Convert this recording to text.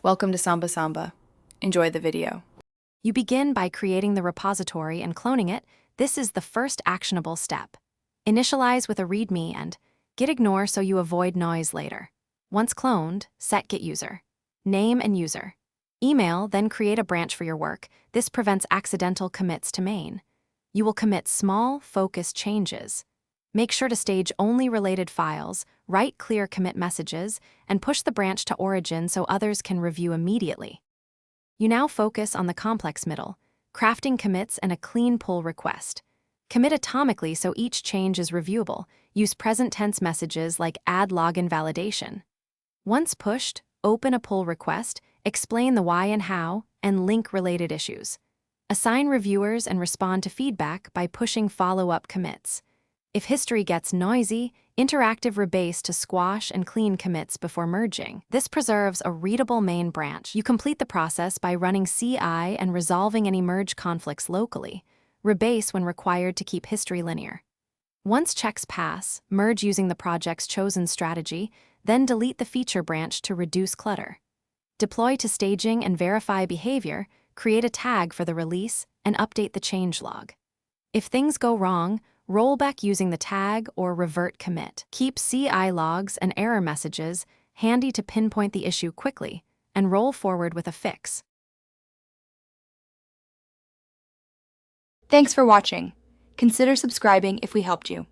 Welcome to Samba Samba. Enjoy the video. You begin by creating the repository and cloning it. This is the first actionable step. Initialize with a README and git ignore so you avoid noise later. Once cloned, set git user. Name and user. Email, then create a branch for your work. This prevents accidental commits to main. You will commit small, focused changes. Make sure to stage only related files, write clear commit messages, and push the branch to origin so others can review immediately. You now focus on the complex middle, crafting commits and a clean pull request. Commit atomically so each change is reviewable. Use present tense messages like add login validation. Once pushed, open a pull request, explain the why and how, and link related issues. Assign reviewers and respond to feedback by pushing follow-up commits. If history gets noisy, interactive rebase to squash and clean commits before merging. This preserves a readable main branch. You complete the process by running CI and resolving any merge conflicts locally. Rebase when required to keep history linear. Once checks pass, merge using the project's chosen strategy, then delete the feature branch to reduce clutter. Deploy to staging and verify behavior, create a tag for the release, and update the changelog. If things go wrong, roll back using the tag or revert commit. Keep CI logs and error messages handy to pinpoint the issue quickly, and roll forward with a fix. Thanks for watching. Consider subscribing if we helped you.